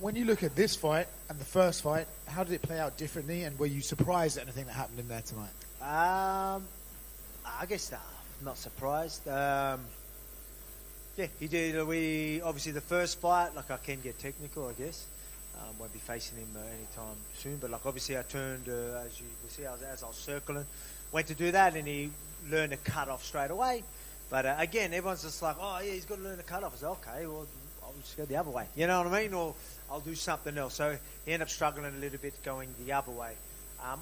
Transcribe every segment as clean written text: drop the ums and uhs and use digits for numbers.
When you look at this fight and the first fight, how did it play out differently, and were you surprised at anything that happened in there tonight? I guess not surprised. Yeah, he did. We obviously the first fight, like I can get technical, I guess. Won't be facing him anytime soon, but like obviously I turned, as you can see, as I was circling, went to do that, and he learned to cut off straight away. But again, everyone's just like, oh yeah, he's got to learn to cut off. I said, okay, well, I'll just go the other way. You know what I mean? Or I'll do something else. So he ended up struggling a little bit going the other way.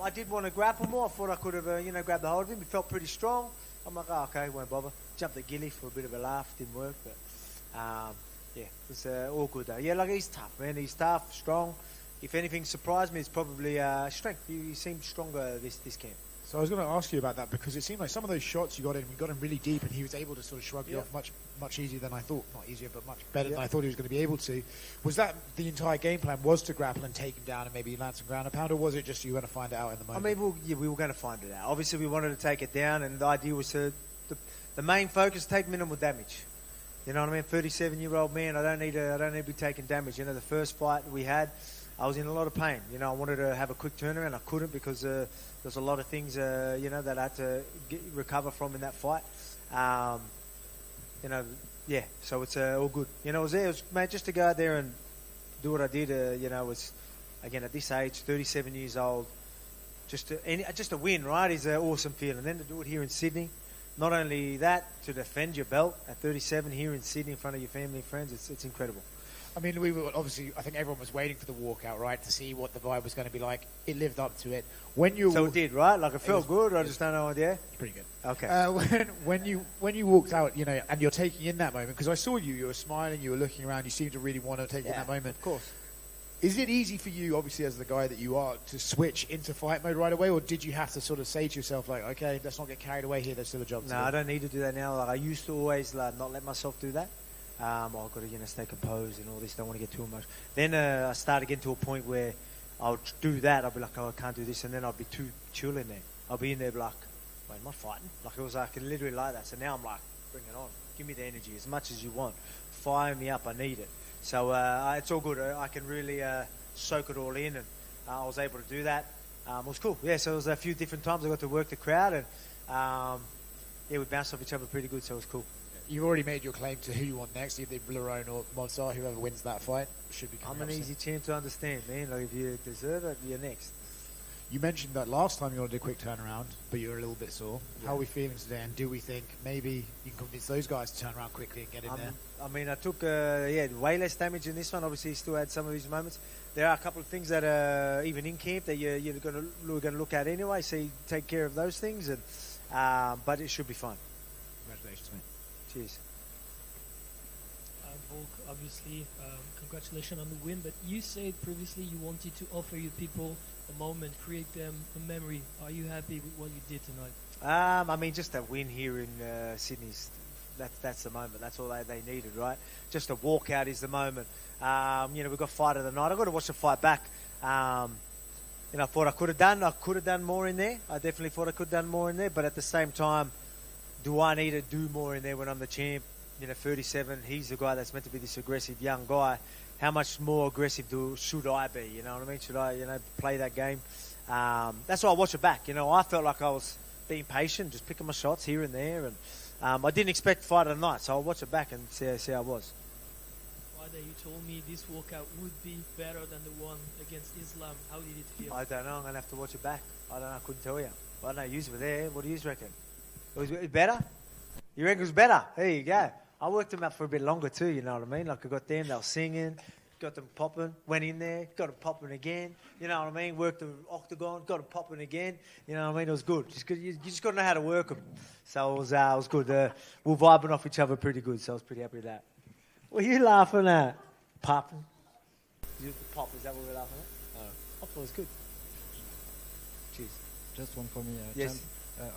I did want to grapple more. I thought I could have, grabbed the hold of him. He felt pretty strong. I'm like, oh, okay, won't bother. Jumped at Gilly for a bit of a laugh. Didn't work, but yeah, it's all good though. Yeah, like he's tough, man. He's tough, strong. If anything surprised me, it's probably strength. He seemed stronger this camp. So I was going to ask you about that, because it seemed like some of those shots you got him really deep, and he was able to sort of shrug you off much easier than I thought. Not easier, but much better than I thought he was going to be able to. Was that the entire game plan, was to grapple and take him down and maybe land some ground and pound, or was it just you were going to find it out in the moment? I mean, we were going to find it out. Obviously, we wanted to take it down, and the idea was to the main focus, take minimal damage. You know what I mean? 37-year-old man, I don't need to be taking damage. You know, the first fight we had, I was in a lot of pain. You know, I wanted to have a quick turnaround. I couldn't, because there's a lot of things, that I had to recover from in that fight. So it's all good. You know, it was there. It was, mate, just to go out there and do what I did, was, again, at this age, 37 years old, just to win, right, is an awesome feeling. And then to do it here in Sydney, not only that, to defend your belt at 37 here in Sydney in front of your family and friends, it's incredible. I mean, we were obviously, I think everyone was waiting for the walkout, right, to see what the vibe was going to be like. It lived up to it. So it did, right? Like, it felt good. I just don't know idea. Pretty good. Okay. When you walked out, and you're taking in that moment, because I saw you were smiling, you were looking around, you seemed to really want to take in that moment. Of course. Is it easy for you, obviously, as the guy that you are, to switch into fight mode right away, or did you have to sort of say to yourself, like, okay, let's not get carried away here, there's still a job to do? No, I don't need to do that now. Like, I used to always not let myself do that. I've got to stay composed and all this, don't want to get too much. Then I started getting to a point where I'll do that, I'll be like, oh, I can't do this, and then I'll be too chill in there. I'll be in there like, wait, am I fighting? Like, it was like literally like that. So now I'm like, bring it on. Give me the energy as much as you want. Fire me up, I need it. So it's all good. I can really soak it all in, and I was able to do that. It was cool. Yeah, so it was a few different times I got to work the crowd, and we bounced off each other pretty good, so it was cool. You've already made your claim to who you want next, either Lerone or Monsar. Whoever wins that fight should be coming. I'm an easy champ to understand, man. Like, if you deserve it, you're next. You mentioned that last time you wanted a quick turnaround, but you were a little bit sore. Yeah. How are we feeling today, and do we think maybe you can convince those guys to turn around quickly and get in there? I mean, I took way less damage in this one. Obviously, he still had some of his moments. There are a couple of things that are even in camp that you're going to look at anyway, so you take care of those things, and but it should be fun. Congratulations, mate. Cheers. Volk, obviously, congratulations on the win, but you said previously you wanted to offer your people a moment, create them a memory. Are you happy with what you did tonight? I mean, just a win here in Sydney, that's the moment. That's all they needed, right? Just a walkout is the moment. We've got fight of the night. I've got to watch the fight back. I thought I could have done more in there. I definitely thought I could have done more in there, but at the same time, do I need to do more in there when I'm the champ? 37, he's the guy that's meant to be this aggressive young guy. How much more aggressive should I be? You know what I mean? Should I, play that game? That's why I watch it back. I felt like I was being patient, just picking my shots here and there. And I didn't expect fight of the night, so I'll watch it back and see how I was. Friday, you told me this walkout would be better than the one against Islam. How did it feel? I don't know. I'm going to have to watch it back. I don't know. I couldn't tell you. I don't know. You were there. What do you reckon? It was better? You reckon it was better? There you go. I worked them out for a bit longer too, you know what I mean? Like, I got them, they were singing, got them popping, went in there, got them popping again, you know what I mean? Worked the octagon, got them popping again, you know what I mean? It was good. You just got to know how to work them. So it was good. We were vibing off each other pretty good, so I was pretty happy with that. What are you laughing at? Popping? Pop, is that what we're laughing at? Oh, I thought it was good. Cheers. Just one for me, yes. Champ.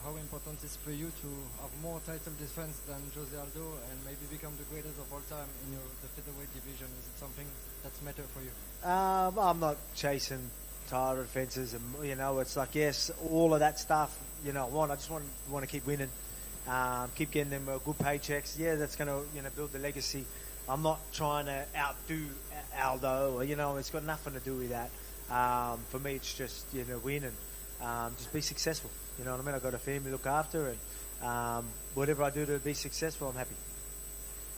How important is for you to have more title defense than Jose Aldo and maybe become the greatest of all time in the featherweight division? Is it something that's matter for you? I'm not chasing title defenses, and it's like, yes, all of that stuff. I just want to keep winning, keep getting them good paychecks. Yeah, that's going to build the legacy. I'm not trying to outdo Aldo, or, it's got nothing to do with that. For me, it's just, win and just be successful. You know what I mean? I've got a family to look after, and whatever I do to be successful, I'm happy.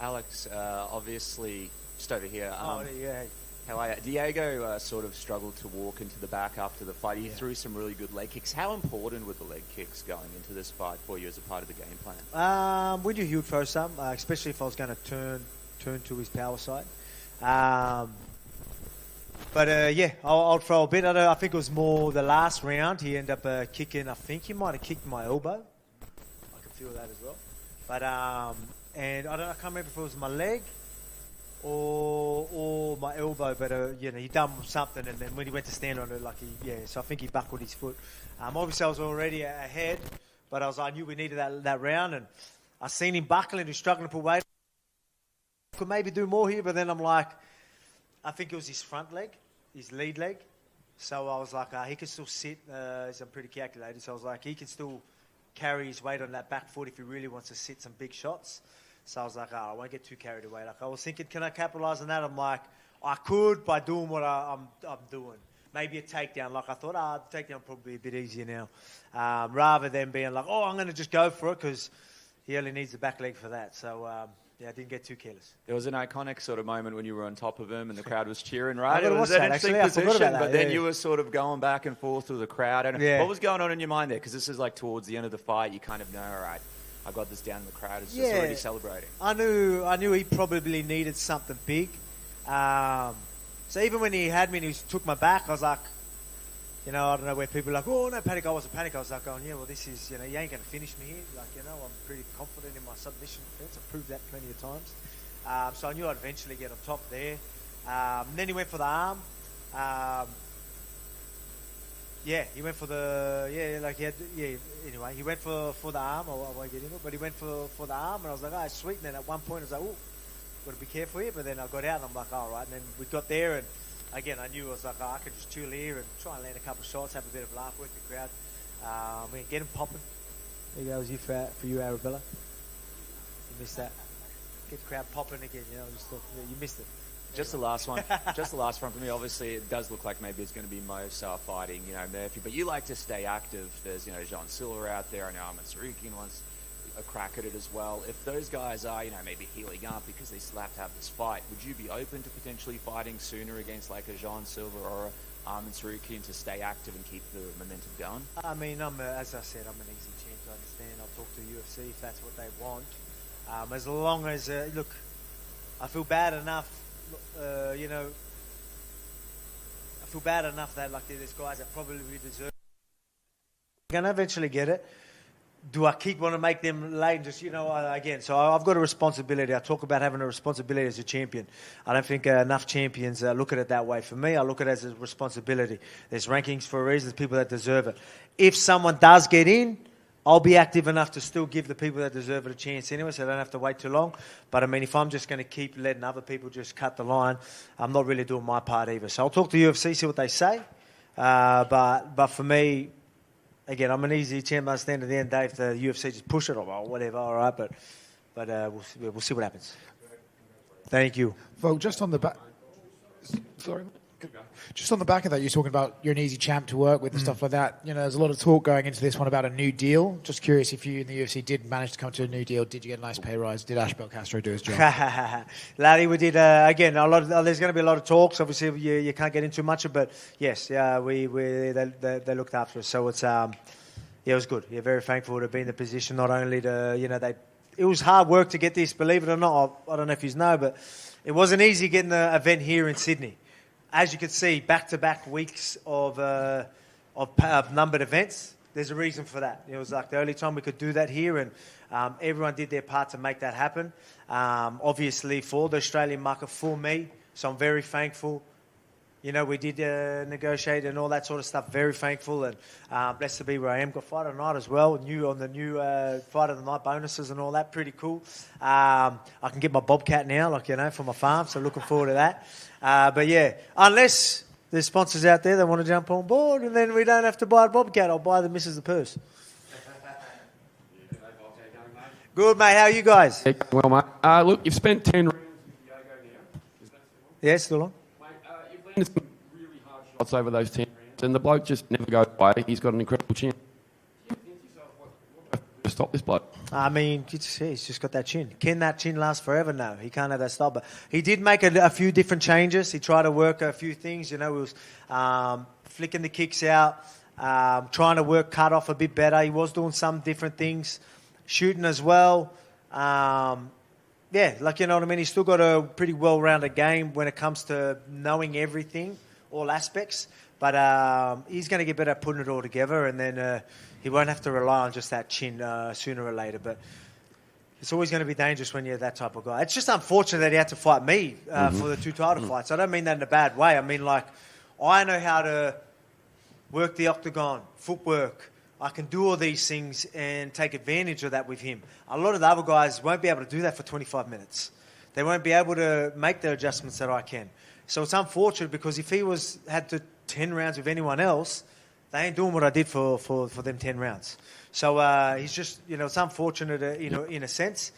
Alex, obviously, just over here. Yeah. How are you? Diego sort of struggled to walk into the back after the fight. He threw some really good leg kicks. How important were the leg kicks going into this fight for you as a part of the game plan? We knew he would throw some, especially if I was going to turn to his power side. But yeah, I'll throw a bit. I think it was more the last round. He ended up kicking. I think he might have kicked my elbow. I can feel that as well. But and I can't remember if it was my leg or my elbow. But he done something, and then when he went to stand on it, so I think he buckled his foot. Obviously, I was already ahead, but I knew we needed that round, and I seen him buckling. He was struggling to put weight. Could maybe do more here, but then I'm like, I think it was his front leg, his lead leg. So I was like, he can still sit. I'm pretty calculated. So I was like, he can still carry his weight on that back foot if he really wants to sit some big shots. So I was like, I won't get too carried away. Like I was thinking, can I capitalize on that? I'm like, I could by doing what I'm doing. Maybe a takedown. Like I thought, the takedown probably a bit easier now, rather than being like, I'm going to just go for it because he only needs the back leg for that. So. Yeah, I didn't get too careless. There was an iconic sort of moment when you were on top of him and the crowd was cheering, right? It was an interesting position, but then you were sort of going back and forth with the crowd. What was going on in your mind there? Because this is like towards the end of the fight. You kind of know, all right, I got this down. The crowd is just already celebrating. I knew he probably needed something big. So even when he had me and he took my back, I was like, I don't know where people are like, oh, no panic. I wasn't panic. I was like, well, this is, you ain't going to finish me here. Like, I'm pretty confident in my submission defense. I've proved that plenty of times. So I knew I'd eventually get on top there. And then he went for the arm. He went for the, anyway, he went for the arm. I won't get into it, but he went for the arm. And I was like, sweet. And then at one point I was like, got to be careful here. But then I got out and I'm like, all right. And then we got there and, again, I knew I was like, I could just chill here and try and land a couple of shots, have a bit of a laugh, work the crowd. Get him popping. There you go, it was for you, Arabella. You missed that. Get the crowd popping again, just thought, you missed it. Just the last one. Just the last one for me. Obviously, it does look like maybe it's going to be Mosa fighting, Murphy. But you like to stay active. There's, Jean Silva out there. I know Ahmed Sarukian wants a crack at it as well. If those guys are, maybe healing up because they still have to have this fight, would you be open to potentially fighting sooner against like a Jean Silva or a Ahmed Sarukian to stay active and keep the momentum going? I mean, as I said, I'm an easy champ to understand. I'll talk to the UFC if that's what they want. As long as, look, I feel bad enough, I feel bad enough that there's guys that probably deserve it. I'm going to eventually get it. Do I keep want to make them late? Just, again, so I've got a responsibility. I talk about having a responsibility as a champion. I don't think enough champions look at it that way. For me, I look at it as a responsibility. There's rankings for a reason. There's people that deserve it. If someone does get in, I'll be active enough to still give the people that deserve it a chance anyway, so I don't have to wait too long. But, I mean, if I'm just going to keep letting other people just cut the line, I'm not really doing my part either. So I'll talk to the UFC, see what they say. But for me, again, I'm an easy champ. I understand at the end, Dave, the UFC just push it or whatever, all right. But we'll see what happens. Thank you. Volk, just on the back. Sorry. Just on the back of that, you're talking about you're an easy champ to work with and stuff like that. There's a lot of talk going into this one about a new deal. Just curious if you in the UFC did manage to come to a new deal. Did you get a nice pay rise? Did Ashbel Castro do his job? Laddie, we did, again, there's going to be a lot of talks. Obviously, you can't get into much of it, but yes, they looked after us. So it's, it was good. Yeah, very thankful to be in the position, not only to, it was hard work to get this, believe it or not. I don't know if you know, but it wasn't easy getting the event here in Sydney. As you can see, back-to-back weeks of numbered events. There's a reason for that. It was like the only time we could do that here, and everyone did their part to make that happen. Obviously, for the Australian market, for me, so I'm very thankful. We did negotiate and all that sort of stuff. Very thankful and blessed to be where I am. Got fight of the night as well. On the new fight of the night bonuses and all that. Pretty cool. I can get my bobcat now, for my farm. So looking forward to that. But yeah, unless there's sponsors out there that want to jump on board, and then we don't have to buy a bobcat. I'll buy the missus the purse. Good, mate. How are you guys? Well, mate. Look, you've spent 10 rounds with Diego Yeah, still on. You've landed some really hard shots over those 10 rounds, and the bloke just never goes away. He's got an incredible chin. You think to yourself, what to stop this bloke? I mean, he's just got that chin. Can that chin last forever? No, he can't have that style. But he did make a few different changes. He tried to work a few things. You know, he was flicking the kicks out, trying to work cut off a bit better. He was doing some different things, shooting as well. Yeah, like, you know what I mean? He's still got a pretty well-rounded game when it comes to knowing everything, all aspects. But he's going to get better at putting it all together, and then he won't have to rely on just that chin sooner or later. But it's always going to be dangerous when you're that type of guy. It's just unfortunate that he had to fight me for the two title fights. I don't mean that in a bad way. I mean, like, I know how to work the octagon, footwork. I can do all these things and take advantage of that with him. A lot of the other guys won't be able to do that for 25 minutes. They won't be able to make the adjustments that I can. So it's unfortunate because if he had to 10 rounds with anyone else, they ain't doing what I did for them 10 rounds. So he's just, you know, it's unfortunate, in a sense.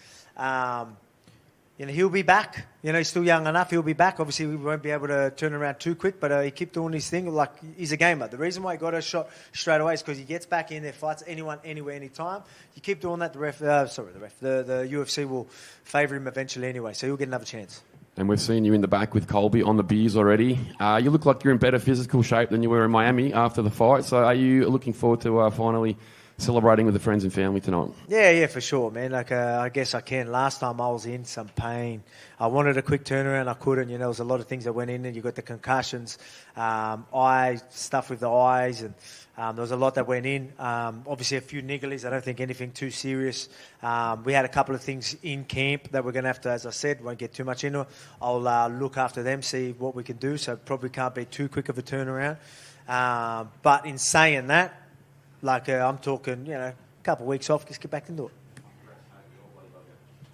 You know, he'll be back. You know, he's still young enough. He'll be back. Obviously, we won't be able to turn around too quick, but he kept doing his thing. Like, he's a gamer. The reason why he got a shot straight away is because he gets back in there, fights anyone, anywhere, anytime. You keep doing that, the UFC will favour him eventually anyway, so he'll get another chance. And we've seen you in the back with Colby on the beers already. You look like you're in better physical shape than you were in Miami after the fight. So are you looking forward to finally celebrating with the friends and family tonight? Yeah, for sure, man. Like, I guess I can. Last time I was in some pain. I wanted a quick turnaround. I couldn't. You know, there was a lot of things that went in, and you got the concussions, eye stuff with the eyes, and there was a lot that went in. Obviously, a few nigglies. I don't think anything too serious. We had a couple of things in camp that we're going to have to, as I said, won't get too much into it. I'll look after them, see what we can do. So probably can't be too quick of a turnaround. But in saying that, like, I'm talking, you know, a couple of weeks off, just get back into it.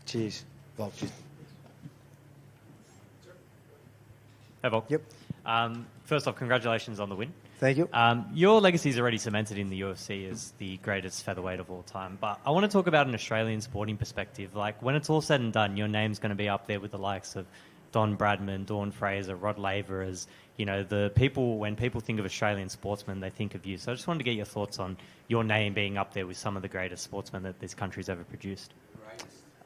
Cheers. Well, cheers. Hey, Volk. Yep. First off, congratulations on the win. Thank you. Your legacy is already cemented in the UFC as the greatest featherweight of all time. But I want to talk about an Australian sporting perspective. Like, when it's all said and done, your name's going to be up there with the likes of Don Bradman, Dawn Fraser, Rod Laver as, you know, when people think of Australian sportsmen, they think of you. So I just wanted to get your thoughts on your name being up there with some of the greatest sportsmen that this country's ever produced.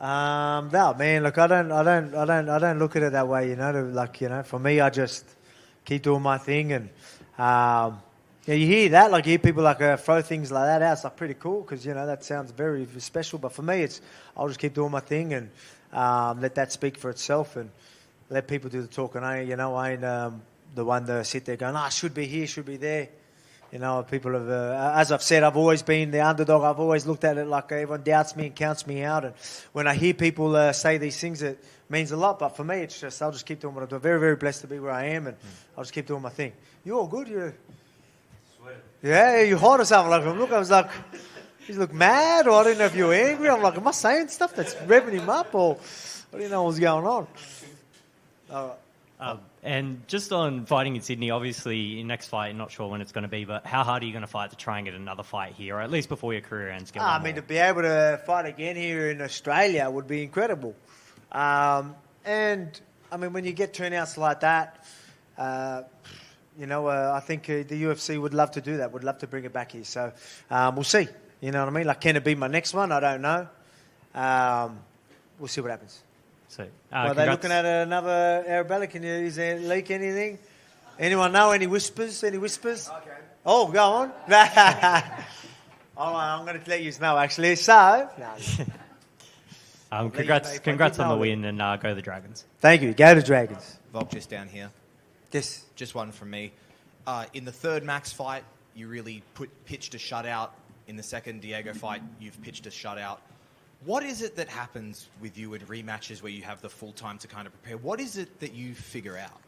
No, man, look, I don't look at it that way, you know. Like, you know, for me, I just keep doing my thing, and yeah, you hear that, like, you hear people like throw things like that out. It's like pretty cool because, you know, that sounds very special. But for me, I'll just keep doing my thing and let that speak for itself and let people do the talking. I ain't the one to sit there going, should be here, should be there. You know, people have, as I've said, I've always been the underdog. I've always looked at it like everyone doubts me and counts me out. And when I hear people say these things, it means a lot. But for me, it's just, I'll just keep doing what I do. Very, very blessed to be where I am, and I'll just keep doing my thing. You all good? You? Yeah, you hot or something? Like, look, I was like, you look mad, or I didn't know if you were angry. I'm like, am I saying stuff that's revving him up, or I didn't know what was going on? All right. And just on fighting in Sydney, obviously, your next fight, not sure when it's going to be, but how hard are you going to fight to try and get another fight here, or at least before your career ends? I mean, to be able to fight again here in Australia would be incredible. And, I mean, when you get turnouts like that, you know, I think the UFC would love to do that, would love to bring it back here. So we'll see. You know what I mean? Like, can it be my next one? I don't know. We'll see what happens. So, are they looking at another Arabella? Is there leak anything? Anyone know? Any whispers? Okay. Oh, go on. All right, I'm going to let you know, actually. So, congrats on the win, and go the Dragons. Thank you. Go to Dragons. Volk, just down here. Yes. Just one from me. In the third Max fight, you really pitched a shutout. In the second Diego fight, you've pitched a shutout. What is it that happens with you in rematches where you have the full time to kind of prepare? What is it that you figure out?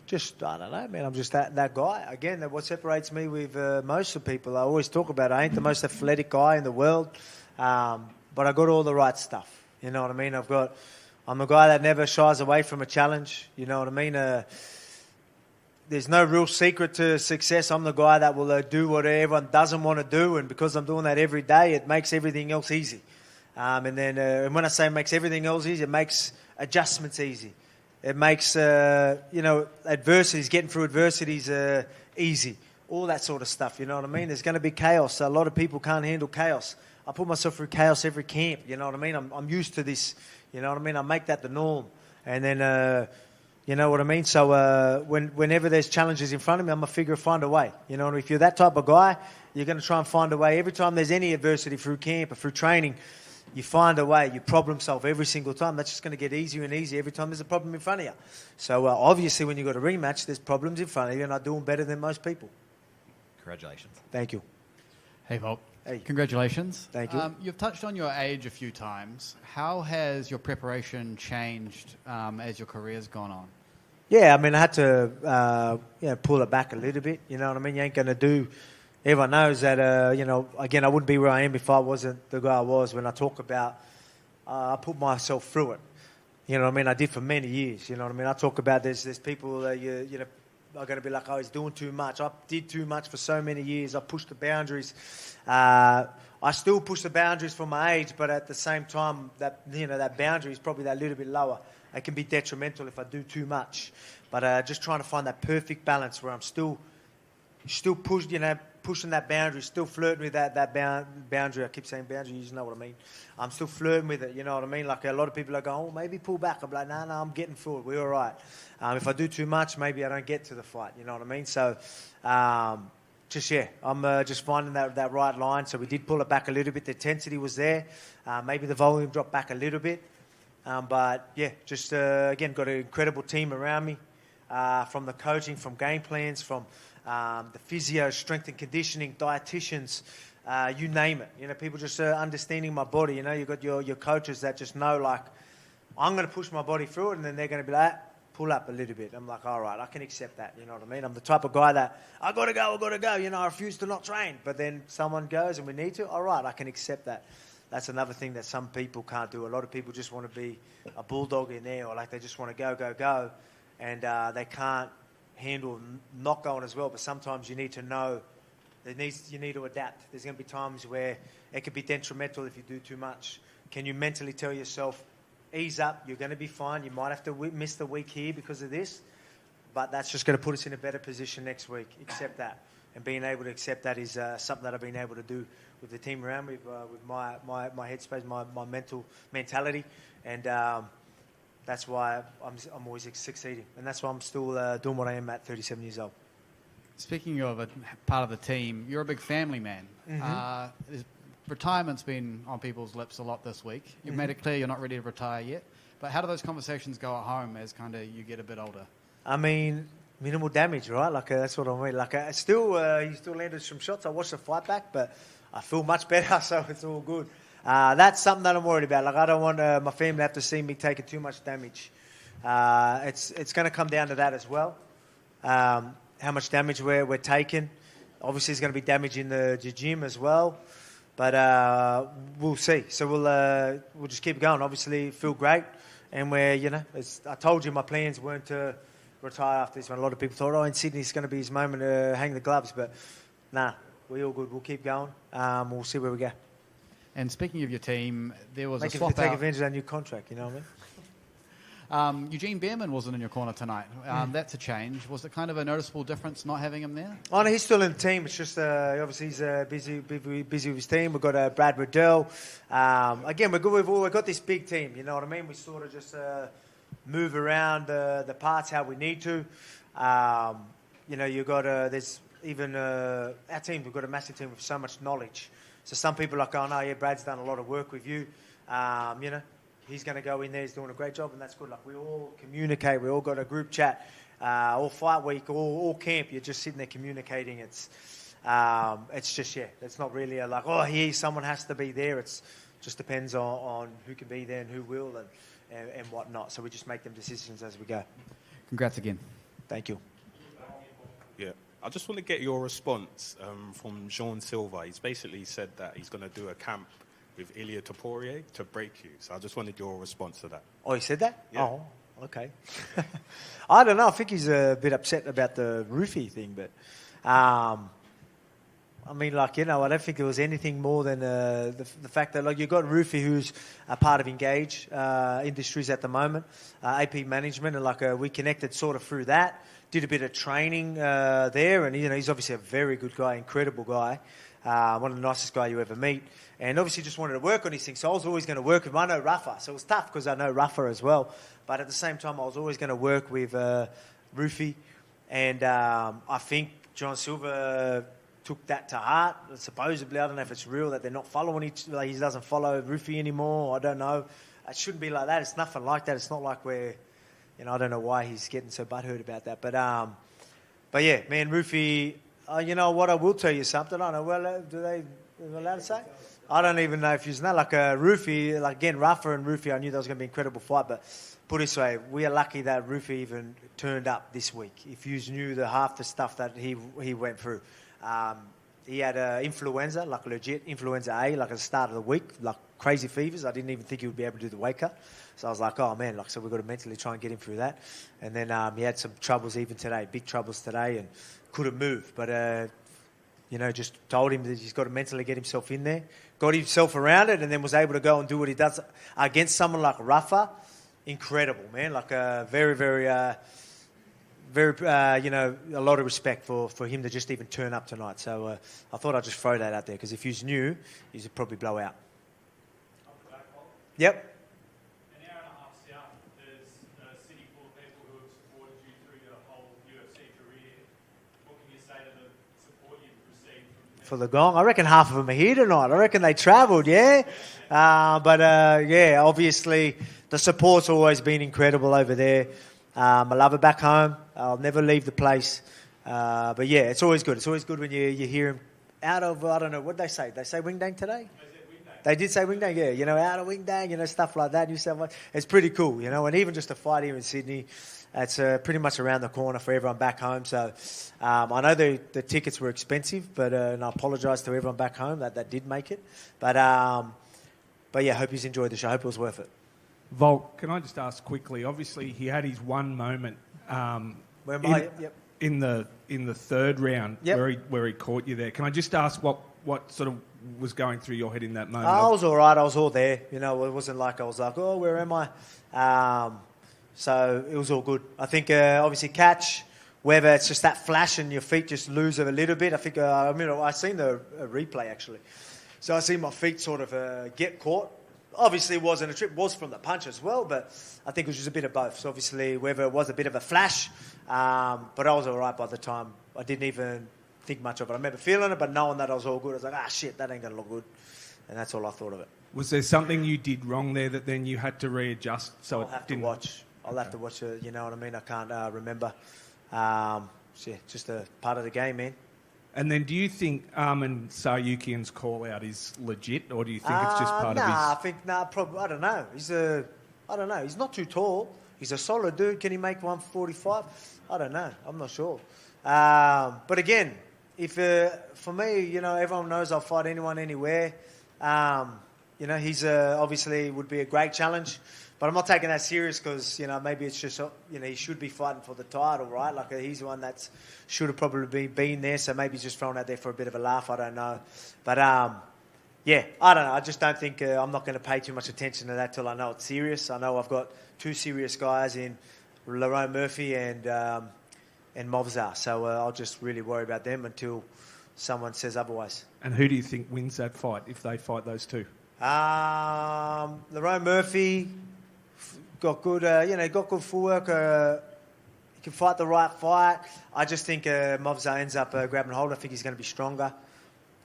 Just, I don't know, man. I'm just that guy. Again, what separates me with most of the people, I always talk about it. I ain't the most athletic guy in the world, but I got all the right stuff. You know what I mean? I'm a guy that never shies away from a challenge. You know what I mean? There's no real secret to success. I'm the guy that will do what everyone doesn't want to do, and because I'm doing that every day, it makes everything else easy. And when I say makes everything else easy, it makes adjustments easy. It makes, adversities, getting through adversities easy. All that sort of stuff, you know what I mean? There's going to be chaos. A lot of people can't handle chaos. I put myself through chaos every camp, you know what I mean? I'm used to this, you know what I mean? I make that the norm. And then, you know what I mean? So whenever there's challenges in front of me, I'm going to find a way. You know, if you're that type of guy, you're going to try and find a way. Every time there's any adversity through camp or through training, you find a way. You problem solve every single time. That's just going to get easier and easier every time there's a problem in front of you. So obviously when you've got a rematch, there's problems in front of you, and I do them better than most people. Congratulations. Thank you. Hey, Volk. Hey. Congratulations. Thank you. You've touched on your age a few times. How has your preparation changed as your career's gone on? Yeah, I mean, I had to pull it back a little bit. You know what I mean? You ain't going to do... Everyone knows that, again, I wouldn't be where I am if I wasn't the guy I was. When I talk about, I put myself through it. You know what I mean? I did for many years. You know what I mean? I talk about there's people that are going to be like, oh, he's doing too much. I did too much for so many years. I pushed the boundaries. I still push the boundaries for my age, but at the same time, that boundary is probably that little bit lower. It can be detrimental if I do too much. But just trying to find that perfect balance where I'm still pushing that boundary, still flirting with that boundary. I keep saying boundary, you know what I mean. I'm still flirting with it, you know what I mean. Like a lot of people are going, oh, maybe pull back. I'm like, no, I'm getting forward. We're all right. If I do too much, maybe I don't get to the fight, you know what I mean. So, I'm just finding that right line. So we did pull it back a little bit. The intensity was there. Maybe the volume dropped back a little bit. But yeah, just again, got an incredible team around me, from the coaching, from game plans, from the physio, strength and conditioning, dietitians, you name it. You know, people just understanding my body. You know, you've got your coaches that just know, like, I'm going to push my body through it, and then they're going to be like, pull up a little bit. I'm like, all right, I can accept that. You know what I mean? I'm the type of guy that, I got to go. You know, I refuse to not train. But then someone goes and we need to, all right, I can accept that. That's another thing that some people can't do. A lot of people just want to be a bulldog in there, or like they just want to go, and they can't handle not going as well. But sometimes you need to know you need to adapt. There's going to be times where it could be detrimental if you do too much. Can you mentally tell yourself, ease up, you're going to be fine. You might have to miss the week here because of this, but that's just going to put us in a better position next week. Accept that. And being able to accept that is something that I've been able to do with the team around me, with my headspace, my mentality, and that's why I'm always succeeding, and that's why I'm still doing what I am at 37 years old. Speaking of a part of the team, you're a big family man. Mm-hmm. Retirement's been on people's lips a lot this week. You've made it clear you're not ready to retire yet, but how do those conversations go at home as kind of you get a bit older? I mean, minimal damage, right? Like that's what I mean. Like he still landed some shots. I watched the fight back, but I feel much better, so it's all good. That's something that I'm worried about. Like I don't want my family to have to see me taking too much damage. It's going to come down to that as well. How much damage we're taking. Obviously, there's going to be damage in the gym as well, but we'll see. So we'll just keep going. Obviously, feel great, and I told you my plans weren't to retire after this one. A lot of people thought, in Sydney it's going to be his moment to hang the gloves, but nah, we're all good. We'll keep going. We'll see where we go. And speaking of your team, there was a swap out. Take advantage of that new contract, you know what I mean? Eugene Behrman wasn't in your corner tonight. That's a change. Was it kind of a noticeable difference not having him there? Oh, no, he's still in the team. It's just obviously he's busy with his team. We've got Brad Riddell. Again, we've got this big team. You know what I mean? We sort of just move around the parts how we need to. You got there's even our team. We've got a massive team with so much knowledge. So some people are like, oh no, yeah, Brad's done a lot of work with you. He's going to go in there. He's doing a great job, and that's good. Like we all communicate. We all got a group chat. All fight week, all camp. You're just sitting there communicating. It's just it's not really someone has to be there. It's just depends on who can be there and who will and whatnot. So we just make them decisions as we go. Congrats again. Thank you. Yeah. I just want to get your response from Jean Silva. He's basically said that he's going to do a camp with Ilia Topuria to break you. So I just wanted your response to that. Oh, he said that? Yeah. Oh, okay. I don't know. I think he's a bit upset about the Ruffy thing, but I mean, like, you know, I don't think there was anything more than the fact that, like, you've got Ruffy, who's a part of Engage Industries at the moment, AP Management, and, like, we connected sort of through that, did a bit of training there, and, you know, he's obviously a very good guy, incredible guy, one of the nicest guys you ever meet, and obviously just wanted to work on these things, so I was always going to work with him. I know Rafa, so it was tough because I know Rafa as well, but at the same time, I was always going to work with Ruffy, and I think John Silva took that to heart. Supposedly, I don't know if it's real that they're not following each. Like, he doesn't follow Ruffy anymore. I don't know. It shouldn't be like that. It's nothing like that. It's not like we're, you know, I don't know why he's getting so butthurt about that. But yeah, man, Ruffy. You know what? I will tell you something. I don't know. Well, are they allowed to say? I don't even know if you know. Like Ruffy, like again, Rafa and Ruffy. I knew that was going to be an incredible fight, but put it this way, we are lucky that Ruffy even turned up this week. If you knew the half the stuff that he went through. He had influenza, like legit influenza A, like at the start of the week, like crazy fevers. I didn't even think he would be able to do the weight cut. So I was like, oh man, like, so we've got to mentally try and get him through that. And then he had some troubles even today, big troubles today, and couldn't move. But, you know, just told him that he's got to mentally get himself in there, got himself around it, and then was able to go and do what he does against someone like Rafa. Incredible, man. Like very, very... you know, a lot of respect for him to just even turn up tonight. So I thought I'd just throw that out there because if he's new, he's probably blow out. Yep. An hour and a half south, there's a city full of people who have supported you through your whole UFC career. What can you say to the support you've received For the gong? I reckon half of them are here tonight. I reckon they travelled, yeah? Yeah, obviously the support's always been incredible over there. I love it back home. I'll never leave the place. But yeah, it's always good. It's always good when you hear him out of, I don't know, what they say? They say Wing Dang today? They did say Wing Dang, yeah. You know, out of Wing Dang, you know, stuff like that. It's pretty cool, you know. And even just a fight here in Sydney, it's pretty much around the corner for everyone back home. So I know the tickets were expensive, but and I apologise to everyone back home that did make it. But yeah, hope you've enjoyed the show. Hope it was worth it. Volk, can I just ask quickly? Obviously, he had his one moment in the third round where he caught you there. Can I just ask what sort of was going through your head in that moment? I was all right. I was all there. You know, it wasn't like I was like, oh, where am I? So it was all good. I think obviously catch, whether it's just that flash and your feet just lose it a little bit. I think I seen the replay actually, so I seen my feet sort of get caught. Obviously, it wasn't a trip. It was from the punch as well, but I think it was just a bit of both. So obviously, whether it was a bit of a flash, but I was all right by the time. I didn't even think much of it. I remember feeling it, but knowing that I was all good, I was like, shit, that ain't going to look good. And that's all I thought of it. Was there something you did wrong there that then you had to readjust? So I'll have to watch. I'll have to watch it, you know what I mean? I can't remember. So yeah, just a part of the game, man. And then do you think Armin Saryukian's call-out is legit, or do you think it's just part of his... Probably, I don't know. I don't know. He's not too tall. He's a solid dude. Can he make 145? I don't know. I'm not sure. But again, if for me, you know, everyone knows I'll fight anyone, anywhere. You know, he's obviously would be a great challenge. But I'm not taking that serious because, you know, maybe it's just, you know, he should be fighting for the title, right? Like, he's the one that should have probably been there, so maybe he's just thrown out there for a bit of a laugh. I don't know. But, yeah, I don't know. I just don't think I'm not going to pay too much attention to that till I know it's serious. I know I've got two serious guys in Lerone Murphy and Movzar, so I'll just really worry about them until someone says otherwise. And who do you think wins that fight if they fight those two? Lerone Murphy... got good, got good footwork. He can fight the right fight. I just think Movzar ends up grabbing hold. I think he's going to be stronger.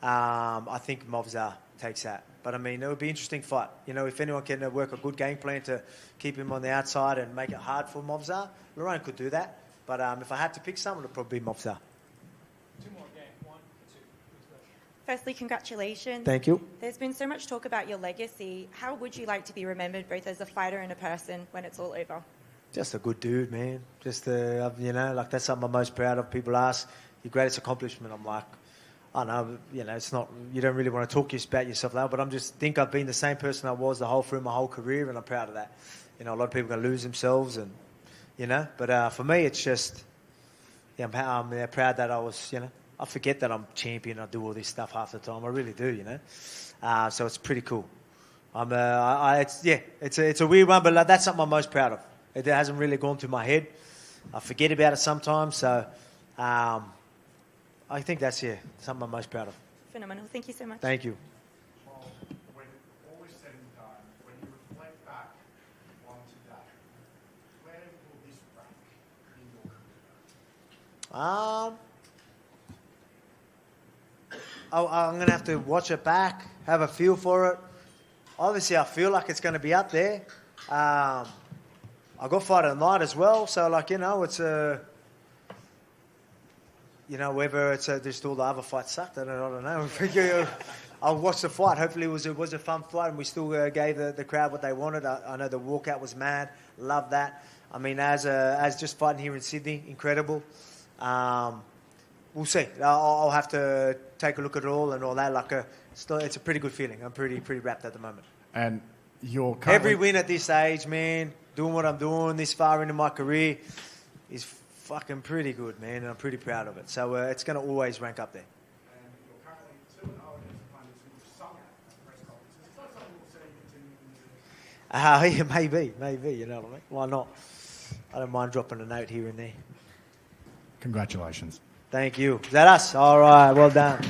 I think Movzar takes that. But, I mean, it would be an interesting fight. You know, if anyone can work a good game plan to keep him on the outside and make it hard for Movzar, Lerone could do that. But if I had to pick someone, it would probably be Movzar. Two more games. 1, 2. Firstly, congratulations. Thank you. There's been so much talk about your legacy. How would you like to be remembered, both as a fighter and a person, when it's all over? Just a good dude, man. Just, you know, like that's something I'm most proud of. People ask, your greatest accomplishment. I'm like, I don't know, you know, it's not, you don't really want to talk about yourself now, but think I've been the same person I was through my whole career, and I'm proud of that. You know, a lot of people are going to lose themselves, and, you know, but for me, it's just, yeah, I'm proud that I was, you know, I forget that I'm champion. I do all this stuff half the time. I really do, you know. So it's pretty cool. It's a weird one, but like, that's something I'm most proud of. It hasn't really gone through my head. I forget about it sometimes. So I think that's something I'm most proud of. Phenomenal. Thank you so much. Thank you. When all is said and done, when you reflect back on today, where will this rank in your career? I'm going to have to watch it back, have a feel for it. Obviously, I feel like it's going to be up there. I got fight of the night as well, so like it's a. Whether it's just all the other fights sucked, I don't know. I'll watch the fight. Hopefully it was a fun fight and we still gave the crowd what they wanted. I know the walkout was mad. Love that. I mean, as just fighting here in Sydney, incredible. We'll see. I'll have to take a look at it all and all that. It's a pretty good feeling. I'm pretty wrapped at the moment. And you're every win at this age, man, doing what I'm doing this far into my career is fucking pretty good, man, and I'm pretty proud of it. So it's going to always rank up there. And you're currently 2-0 against opponents who have sung at press conferences. Is that something we'll see continuing to... Maybe, you know what I mean? Why not? I don't mind dropping a note here and there. Congratulations. Thank you. Is that us? All right, well done.